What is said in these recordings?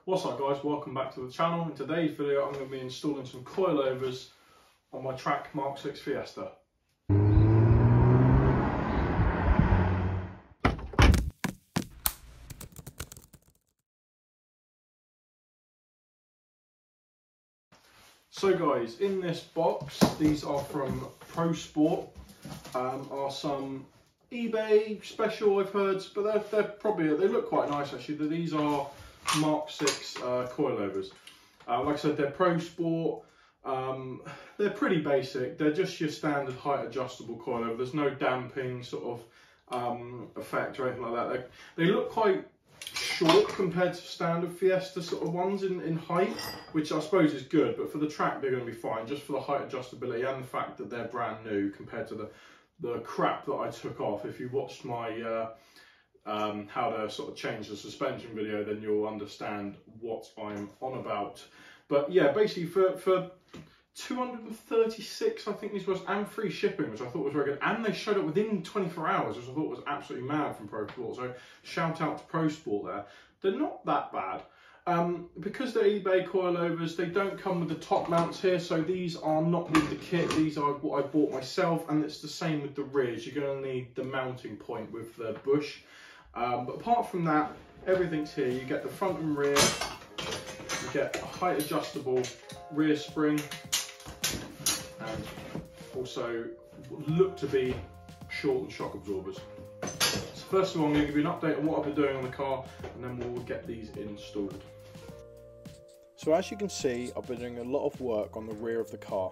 What's up guys, welcome back to the channel. In today's video I'm going to be installing some coilovers on my track Mk6 Fiesta. So guys, in this box, these are from Pro Sport, are some eBay special I've heard, but they're probably, they look quite nice actually. These are Mk6 coilovers. Like I said, they're Pro Sport. They're pretty basic. They're just your standard height adjustable coilover. There's no damping sort of effect or anything like that. They look quite short compared to standard Fiesta sort of ones in height, which I suppose is good, but for the track they're going to be fine, just for the height adjustability and the fact that they're brand new compared to the crap that I took off. If you watched my how to sort of change the suspension video, then you'll understand what I'm on about. But yeah, basically for 236 I think these was, and free shipping, which I thought was very good, and they showed up within 24 hours, which I thought was absolutely mad from Pro Sport. So shout out to Pro Sport there. They're not that bad. Because they're eBay coilovers, they don't come with the top mounts here, so these are not with the kit. These are what I bought myself, and it's the same with the rears. You're going to need the mounting point with the bush. But apart from that, everything's here. You get the front and rear, you get a height adjustable rear spring, and also look to be short and shock absorbers. So first of all, I'm going to give you an update on what I've been doing on the car, and then we'll get these installed. So as you can see, I've been doing a lot of work on the rear of the car.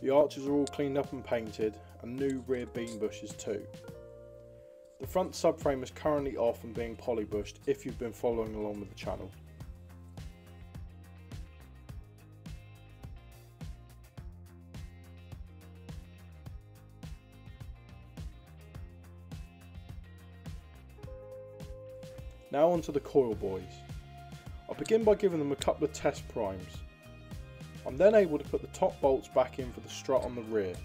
The arches are all cleaned up and painted, and new rear beam bushes too. The front subframe is currently off and being polybushed if you've been following along with the channel. Now onto the coil boys. I'll begin by giving them a couple of test primes. I'm then able to put the top bolts back in for the strut on the rear.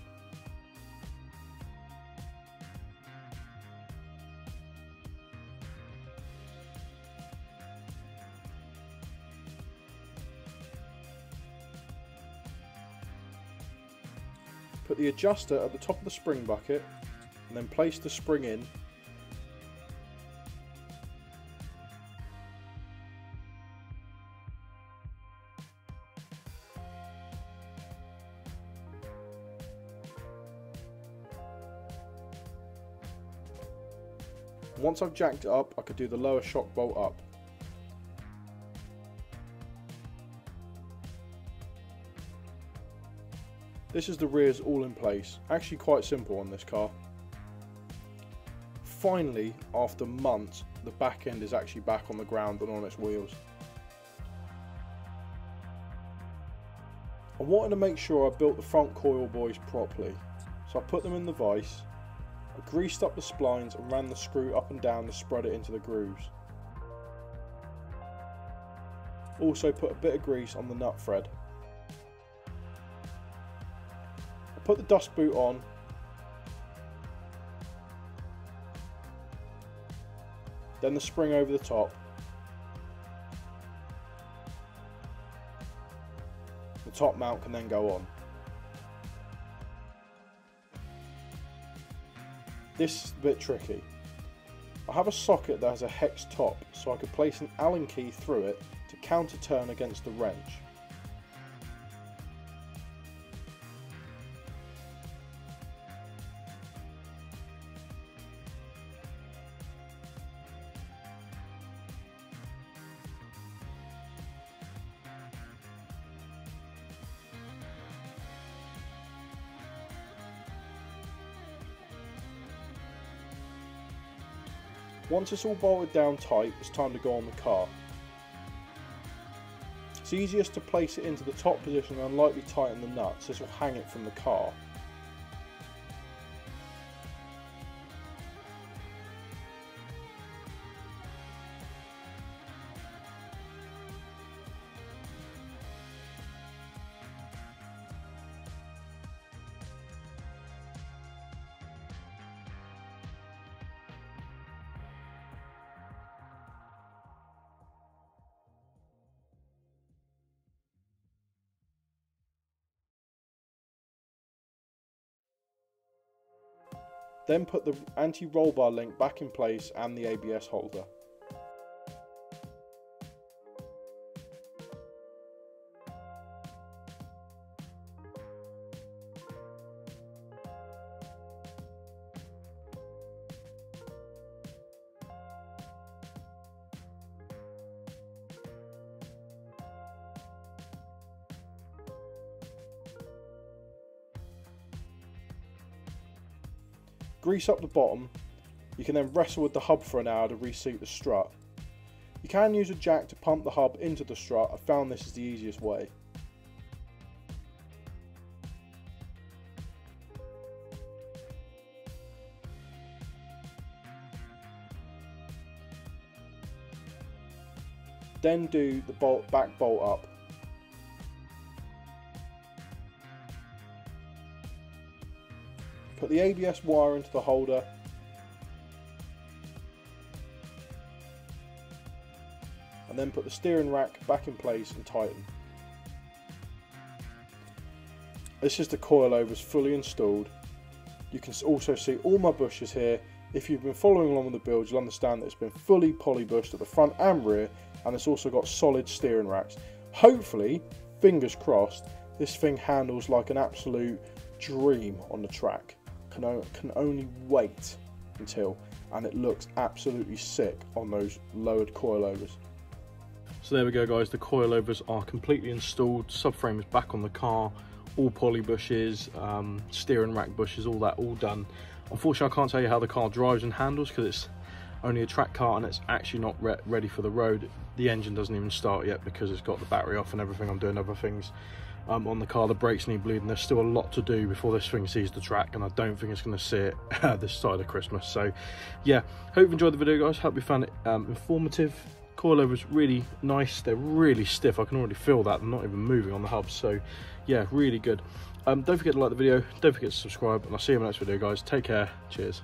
Put the adjuster at the top of the spring bucket and then place the spring in. Once I've jacked it up, I could do the lower shock bolt up. This is the rears all in place, actually quite simple on this car. Finally, after months, the back end is actually back on the ground and on its wheels. I wanted to make sure I built the front coil boys properly, so I put them in the vise. I greased up the splines and ran the screw up and down to spread it into the grooves. Also put a bit of grease on the nut thread. I put the dust boot on. Then the spring over the top. The top mount can then go on. This is a bit tricky. I have a socket that has a hex top, so I could place an Allen key through it to counter turn against the wrench. Once it's all bolted down tight, it's time to go on the car. It's easiest to place it into the top position and lightly tighten the nuts. This will hang it from the car. Then put the anti-roll bar link back in place and the ABS holder. Grease up the bottom. You can then wrestle with the hub for an hour to reseat the strut. You can use a jack to pump the hub into the strut. I found this is the easiest way. Then do the back bolt up. Put the ABS wire into the holder. And then put the steering rack back in place and tighten. This is the coilovers fully installed. You can also see all my bushes here. If you've been following along with the build, you'll understand that it's been fully poly bushed at the front and rear, and it's also got solid steering racks. Hopefully, fingers crossed, this thing handles like an absolute dream on the track. Can only wait until, and it looks absolutely sick on those lowered coilovers. So there we go guys, the coilovers are completely installed, subframe is back on the car, all poly bushes, steering rack bushes, all that, all done. Unfortunately I can't tell you how the car drives and handles because it's only a track car and it's actually not ready for the road. The engine doesn't even start yet because it's got the battery off and everything. I'm doing other things on the car. The brakes need bleeding. There's still a lot to do before this thing sees the track, and I don't think it's going to see it this side of Christmas. So yeah, hope you enjoyed the video guys, hope you found it informative. Coilovers really nice, they're really stiff, I can already feel that, they're not even moving on the hubs, so yeah, really good. Don't forget to like the video, don't forget to subscribe, and I'll see you in the next video guys. Take care, cheers.